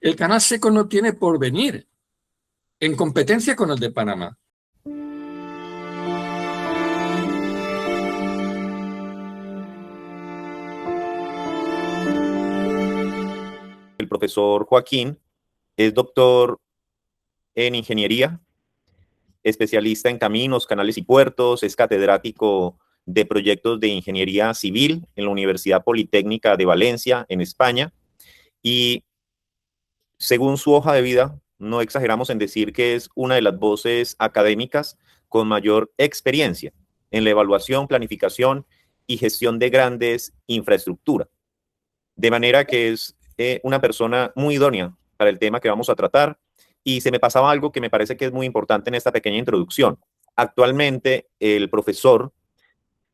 El canal seco no tiene porvenir en competencia con el de Panamá. El profesor Joaquín es doctor en ingeniería, especialista en caminos, canales y puertos, es catedrático de proyectos de ingeniería civil en la Universidad Politécnica de Valencia, en España, y según su hoja de vida, no exageramos en decir que es una de las voces académicas con mayor experiencia en la evaluación, planificación y gestión de grandes infraestructuras. De manera que es una persona muy idónea para el tema que vamos a tratar. Y se me pasaba algo que me parece que es muy importante en esta pequeña introducción. Actualmente el profesor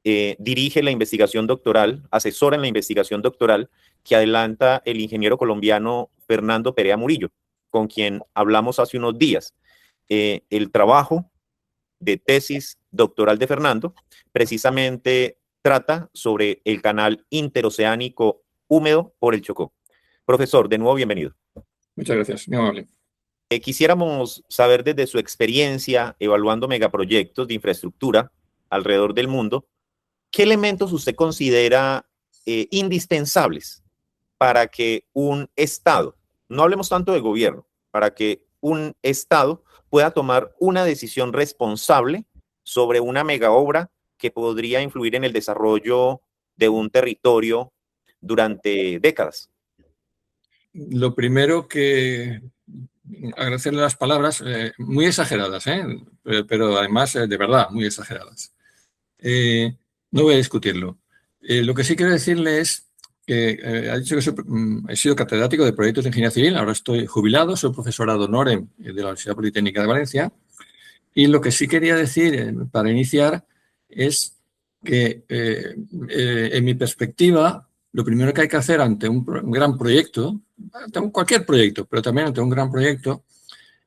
dirige la investigación doctoral, asesora en la investigación doctoral que adelanta el ingeniero colombiano Fernando Perea Murillo, con quien hablamos hace unos días. El trabajo de tesis doctoral de Fernando precisamente trata sobre el canal interoceánico húmedo por el Chocó. Profesor, de nuevo, bienvenido. Muchas gracias, muy amable. Quisiéramos saber desde su experiencia evaluando megaproyectos de infraestructura alrededor del mundo, ¿qué elementos usted considera indispensables para que un Estado, no hablemos tanto de gobierno, para que un Estado pueda tomar una decisión responsable sobre una megaobra que podría influir en el desarrollo de un territorio durante décadas? Lo primero que agradecerle las palabras, muy exageradas, pero además de verdad, muy exageradas. No voy a discutirlo. Lo que sí quiero decirle es que ha dicho que he sido catedrático de proyectos de ingeniería civil, ahora estoy jubilado, soy profesor ad honorem de la Universidad Politécnica de Valencia, y lo que sí quería decir para iniciar es que en mi perspectiva, lo primero que hay que hacer ante un gran proyecto, ante cualquier proyecto, pero también ante un gran proyecto,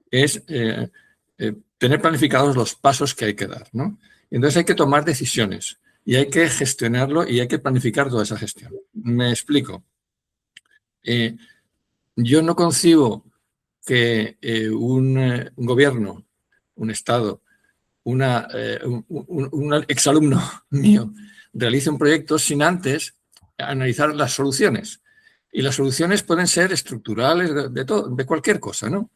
es tener planificados los pasos que hay que dar, ¿no? Y entonces hay que tomar decisiones y hay que gestionarlo y hay que planificar toda esa gestión. Me explico. Yo no concibo que un gobierno, un Estado, un exalumno mío realice un proyecto sin antes analizar las soluciones. Y las soluciones pueden ser estructurales, de todo, de cualquier cosa, ¿no?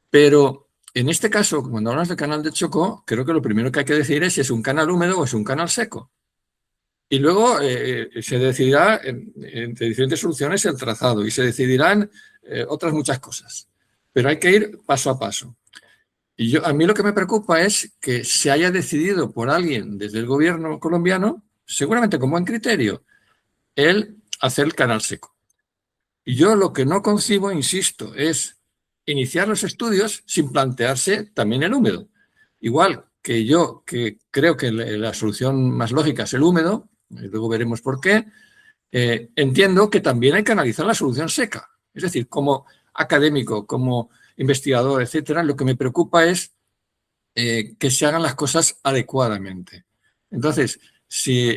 Pero en este caso, cuando hablamos del canal de Chocó, creo que lo primero que hay que decir es si es un canal húmedo o es un canal seco. Y luego se decidirá entre diferentes soluciones el trazado y se decidirán otras muchas cosas. Pero hay que ir paso a paso. Y a mí lo que me preocupa es que se haya decidido por alguien desde el gobierno colombiano, seguramente con buen criterio, el hacer el canal seco. Y yo lo que no concibo, insisto, es iniciar los estudios sin plantearse también el húmedo. Igual que yo, que creo que la solución más lógica es el húmedo, y luego veremos por qué, entiendo que también hay que analizar la solución seca. Es decir, como académico, como investigador, etcétera, lo que me preocupa es que se hagan las cosas adecuadamente. Entonces, si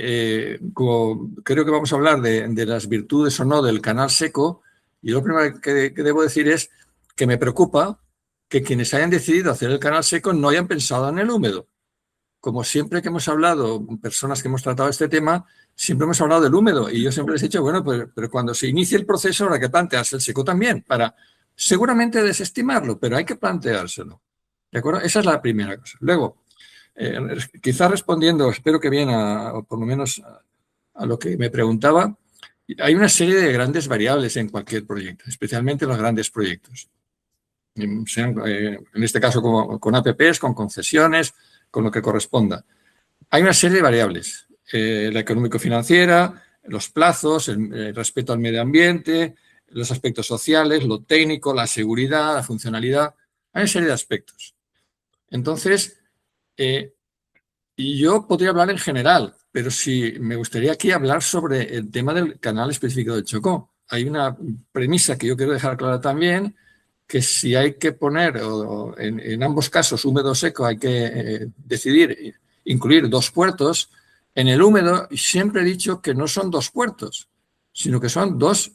como creo que vamos a hablar de las virtudes o no del canal seco, y lo primero que debo decir es que me preocupa que quienes hayan decidido hacer el canal seco no hayan pensado en el húmedo. Como siempre que hemos hablado, personas que hemos tratado este tema, siempre hemos hablado del húmedo y yo siempre les he dicho, bueno, pero cuando se inicie el proceso habrá que plantearse el seco también, para seguramente desestimarlo, pero hay que planteárselo. ¿De acuerdo? Esa es la primera cosa. Luego, quizás respondiendo, espero que bien, o por lo menos a lo que me preguntaba, hay una serie de grandes variables en cualquier proyecto, especialmente en los grandes proyectos. Sean, en este caso con APPs, con concesiones, con lo que corresponda. Hay una serie de variables, la económico-financiera, los plazos, el respeto al medio ambiente, los aspectos sociales, lo técnico, la seguridad, la funcionalidad. Hay una serie de aspectos. Entonces, y yo podría hablar en general, pero si me gustaría aquí hablar sobre el tema del canal específico del Chocó. Hay una premisa que yo quiero dejar clara también, que si hay que poner, en ambos casos, húmedo o seco, hay que decidir incluir dos puertos. En el húmedo siempre he dicho que no son dos puertos, sino que son dos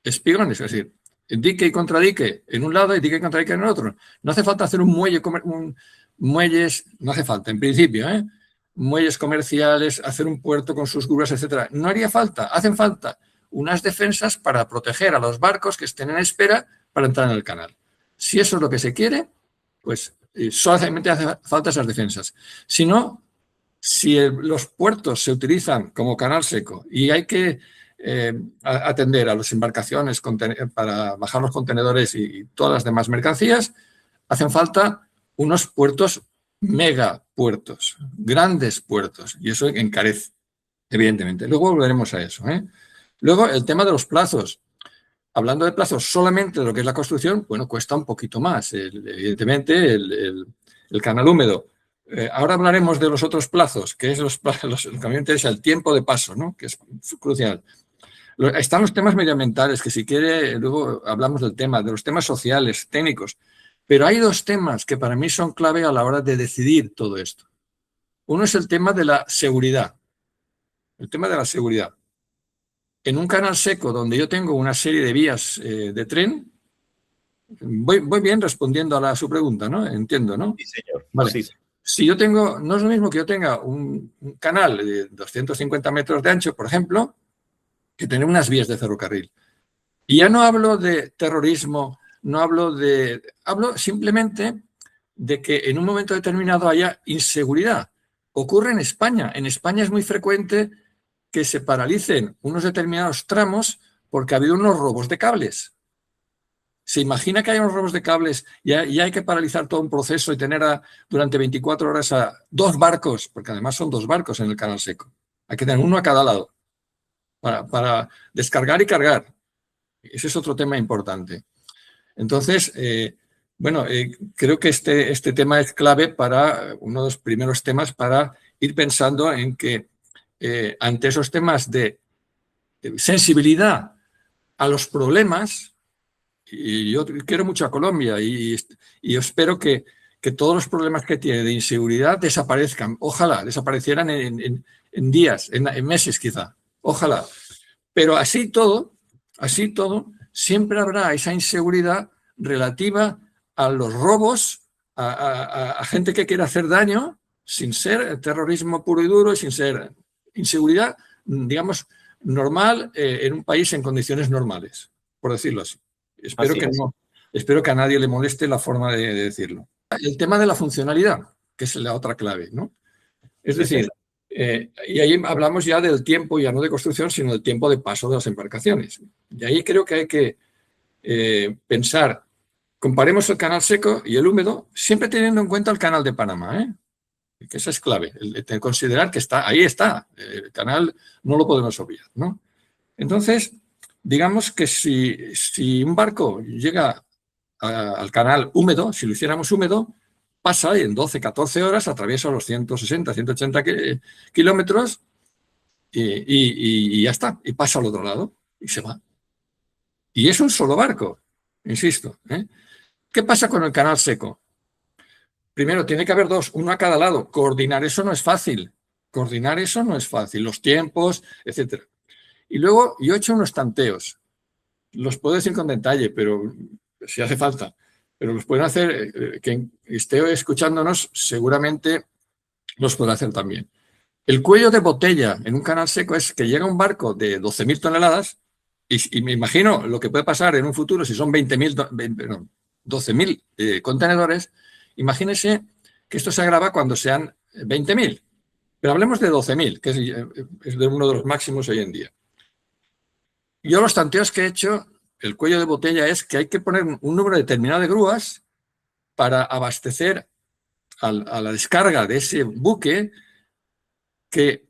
espigones, es decir, dique y contradique en un lado y dique y contradique en el otro. No hace falta hacer un muelle, muelles, no hace falta, en principio, muelles comerciales, hacer un puerto con sus grúas, etcétera. No haría falta, hacen falta unas defensas para proteger a los barcos que estén en espera para entrar en el canal. Si eso es lo que se quiere, pues solamente hace falta esas defensas. Si no, si los puertos se utilizan como canal seco y hay que atender a las embarcaciones para bajar los contenedores y todas las demás mercancías, hacen falta unos puertos megapuertos, grandes puertos, y eso encarece, evidentemente. Luego volveremos a eso. Luego, el tema de los plazos. Hablando de plazos solamente de lo que es la construcción, bueno, cuesta un poquito más, evidentemente, el canal húmedo. Ahora hablaremos de los otros plazos, que es lo que a mí me interesa, el tiempo de paso, ¿no? Que es crucial. Están los temas medioambientales, que si quiere, luego hablamos del tema, de los temas sociales, técnicos. Pero hay dos temas que para mí son clave a la hora de decidir todo esto. Uno es el tema de la seguridad. El tema de la seguridad. En un canal seco donde yo tengo una serie de vías de tren, voy bien respondiendo a su pregunta, ¿no? Entiendo, ¿no? Sí, señor. Vale. Sí. Si yo tengo, no es lo mismo que yo tenga un canal de 250 metros de ancho, por ejemplo, que tener unas vías de ferrocarril. Y ya no hablo de terrorismo, hablo simplemente de que en un momento determinado haya inseguridad. Ocurre en España. En España es muy frecuente que se paralicen unos determinados tramos porque ha habido unos robos de cables. Se imagina que hay unos robos de cables y hay que paralizar todo un proceso y tener durante 24 horas a 2 barcos, porque además son 2 barcos en el canal seco. Hay que tener uno a cada lado para descargar y cargar. Ese es otro tema importante. Entonces, creo que este tema es clave para uno de los primeros temas para ir pensando en que ante esos temas de sensibilidad a los problemas, y yo quiero mucho a Colombia y espero que todos los problemas que tiene de inseguridad desaparezcan. Ojalá desaparecieran en días, en meses quizá. Ojalá. Pero así todo, siempre habrá esa inseguridad relativa a los robos, a gente que quiere hacer daño, sin ser terrorismo puro y duro y sin ser inseguridad, digamos, normal en un país en condiciones normales, por decirlo así. Espero que a nadie le moleste la forma de decirlo. El tema de la funcionalidad, que es la otra clave, ¿no? Es decir, y ahí hablamos ya del tiempo, ya no de construcción, sino del tiempo de paso de las embarcaciones. Y ahí creo que hay que pensar, comparemos el canal seco y el húmedo, siempre teniendo en cuenta el canal de Panamá, que esa es clave, el considerar que ahí está, el canal no lo podemos obviar, ¿no? Entonces, digamos que si un barco llega al canal húmedo, si lo hiciéramos húmedo, pasa y en 12, 14 horas atraviesa los 160, 180 kilómetros y ya está, y pasa al otro lado y se va. Y es un solo barco, insisto. ¿Qué pasa con el canal seco? Primero, tiene que haber 2, uno a cada lado. Coordinar eso no es fácil. Los tiempos, etcétera. Y luego yo he hecho unos tanteos. Los puedo decir con detalle, pero si hace falta. Pero los pueden hacer, quien esté escuchándonos seguramente los podrá hacer también. El cuello de botella en un canal seco es que llega un barco de 12.000 toneladas y me imagino lo que puede pasar en un futuro si son 12.000 contenedores. Imagínense que esto se agrava cuando sean 20.000. Pero hablemos de 12.000, que es de uno de los máximos hoy en día. Yo los tanteos que he hecho, el cuello de botella es que hay que poner un número determinado de grúas para abastecer a la descarga de ese buque, que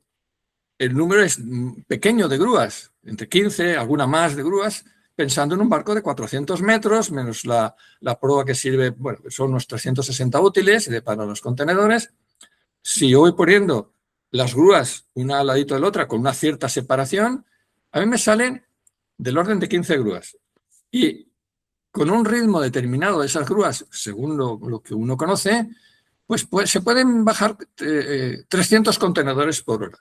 el número es pequeño de grúas, entre 15, alguna más de grúas, pensando en un barco de 400 metros, menos la proa que sirve, bueno, son unos 360 útiles para los contenedores. Si yo voy poniendo las grúas una al ladito de la otra con una cierta separación, a mí me salen del orden de 15 grúas. Y con un ritmo determinado de esas grúas, según lo que uno conoce, pues se pueden bajar 300 contenedores por hora.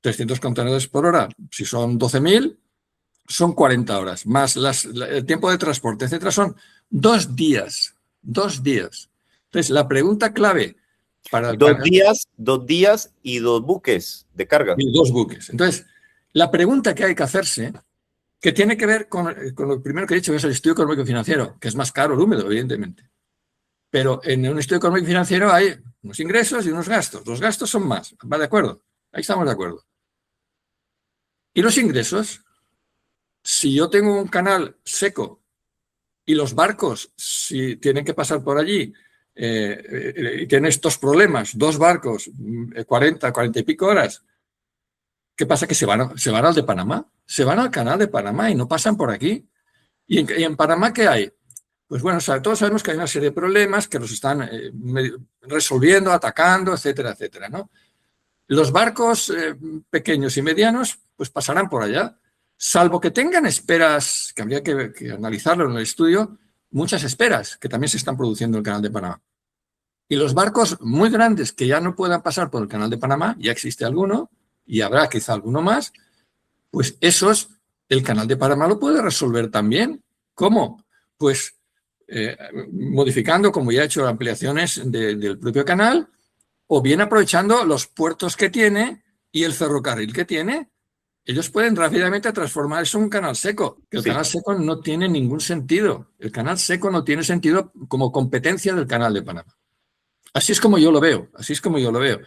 300 contenedores por hora, si son 12.000, son 40 horas, más el tiempo de transporte, etcétera, son 2 días. 2 días. Entonces, la pregunta clave para el canal... 2 días y 2 buques de carga. Y 2 buques. Entonces, la pregunta que hay que hacerse, que tiene que ver con lo primero que he dicho, que es el estudio económico y financiero, que es más caro el húmedo, evidentemente. Pero en un estudio económico y financiero hay unos ingresos y unos gastos. Los gastos son más. ¿Va de acuerdo? Ahí estamos de acuerdo. ¿Y los ingresos? Si yo tengo un canal seco y los barcos, si tienen que pasar por allí y tienen estos problemas, 2 barcos, 40 y pico horas, ¿qué pasa? Que se van al de Panamá, se van al canal de Panamá y no pasan por aquí. ¿Y en Panamá qué hay? Pues bueno, todos sabemos que hay una serie de problemas que los están resolviendo, atacando, etcétera, etcétera, ¿no? Los barcos pequeños y medianos pues pasarán por allá, salvo que tengan esperas, que habría que analizarlo en el estudio, muchas esperas que también se están produciendo en el canal de Panamá. Y los barcos muy grandes que ya no puedan pasar por el canal de Panamá, ya existe alguno y habrá quizá alguno más, pues esos, el canal de Panamá lo puede resolver también. ¿Cómo? Pues modificando, como ya he hecho, ampliaciones del propio canal, o bien aprovechando los puertos que tiene y el ferrocarril que tiene. Ellos pueden rápidamente transformar eso en un canal seco. El canal seco no tiene ningún sentido. El canal seco no tiene sentido como competencia del canal de Panamá. Así es como yo lo veo. Así es como yo lo veo.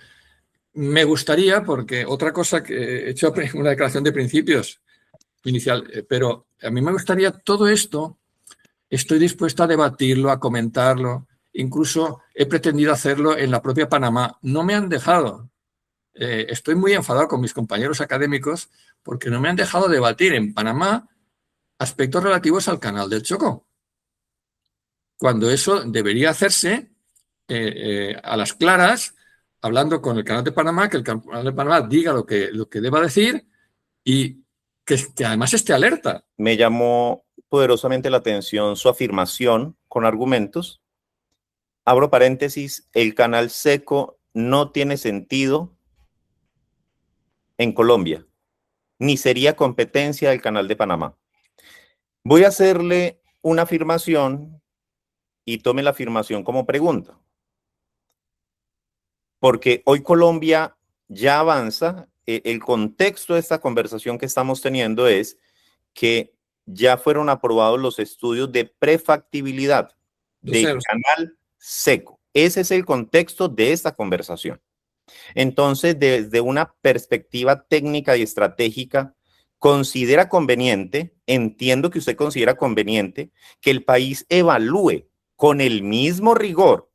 Me gustaría, porque otra cosa que he hecho una declaración de principios inicial, pero a mí me gustaría todo esto, estoy dispuesto a debatirlo, a comentarlo, incluso he pretendido hacerlo en la propia Panamá. No me han dejado. Estoy muy enfadado con mis compañeros académicos porque no me han dejado debatir en Panamá aspectos relativos al canal del Chocó, cuando eso debería hacerse a las claras, hablando con el canal de Panamá, que el canal de Panamá diga lo que deba decir y que además esté alerta. Me llamó poderosamente la atención su afirmación con argumentos. Abro paréntesis, el canal seco no tiene sentido en Colombia, ni sería competencia del canal de Panamá. Voy a hacerle una afirmación y tome la afirmación como pregunta. Porque hoy Colombia ya avanza. El contexto de esta conversación que estamos teniendo es que ya fueron aprobados los estudios de prefactibilidad del canal seco. Ese es el contexto de esta conversación. Entonces, desde una perspectiva técnica y estratégica, considera conveniente, entiendo que usted considera conveniente, que el país evalúe con el mismo rigor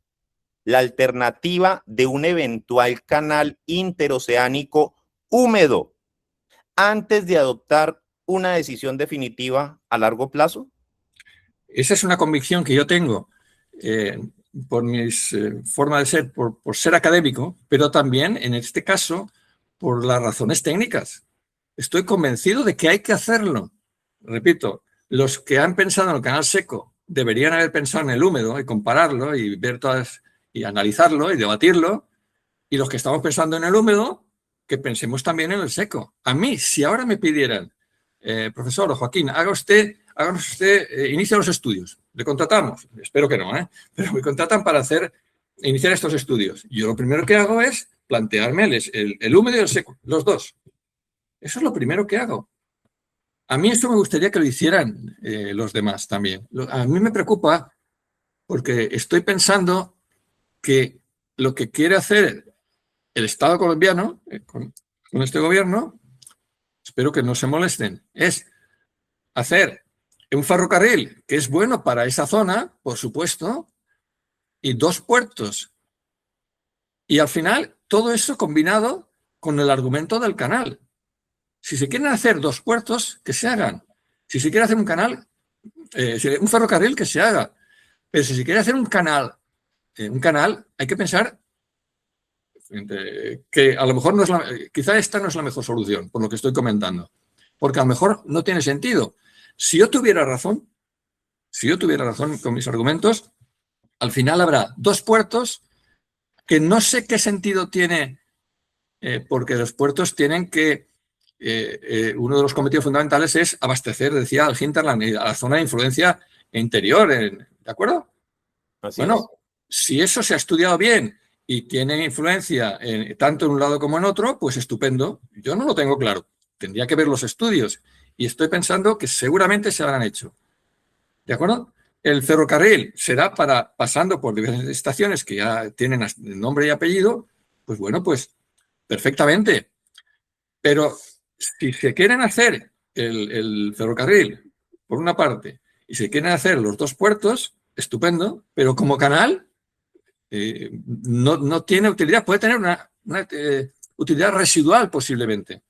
la alternativa de un eventual canal interoceánico húmedo antes de adoptar una decisión definitiva a largo plazo? Esa es una convicción que yo tengo por mi forma de ser, por ser académico, pero también, en este caso, por las razones técnicas. Estoy convencido de que hay que hacerlo. Repito, los que han pensado en el canal seco deberían haber pensado en el húmedo y compararlo y ver todas y analizarlo y debatirlo. Y los que estamos pensando en el húmedo, que pensemos también en el seco. A mí, si ahora me pidieran, profesor Joaquín, háganos usted, inicia los estudios. Le contratamos, espero que no, pero me contratan para iniciar estos estudios. Yo lo primero que hago es plantearme el húmedo y el seco, los dos. Eso es lo primero que hago. A mí esto me gustaría que lo hicieran los demás también. A mí me preocupa porque estoy pensando que lo que quiere hacer el Estado colombiano, con este gobierno, espero que no se molesten, es hacer un ferrocarril que es bueno para esa zona, por supuesto, y 2 puertos. Y al final, todo eso combinado con el argumento del canal. Si se quieren hacer 2 puertos, que se hagan. Si se quiere hacer un canal, un ferrocarril, que se haga. Pero si se quiere hacer un canal, hay que pensar que a lo mejor quizá esta no es la mejor solución, por lo que estoy comentando, porque a lo mejor no tiene sentido. Si yo tuviera razón con mis argumentos, al final habrá 2 puertos que no sé qué sentido tiene, porque los puertos tienen que uno de los cometidos fundamentales es abastecer, decía, al hinterland, a la zona de influencia interior, ¿de acuerdo? Así Bueno, si eso se ha estudiado bien y tiene influencia tanto en un lado como en otro, pues estupendo. Yo no lo tengo claro. Tendría que ver los estudios y estoy pensando que seguramente se habrán hecho. ¿De acuerdo? El ferrocarril será para pasando por diversas estaciones que ya tienen nombre y apellido, pues bueno, pues perfectamente. Pero si se quieren hacer el ferrocarril, por una parte, y se quieren hacer los dos puertos, estupendo, pero como canal no tiene utilidad. Puede tener una utilidad residual posiblemente,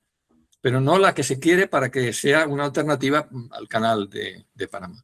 pero no la que se quiere para que sea una alternativa al canal de Panamá.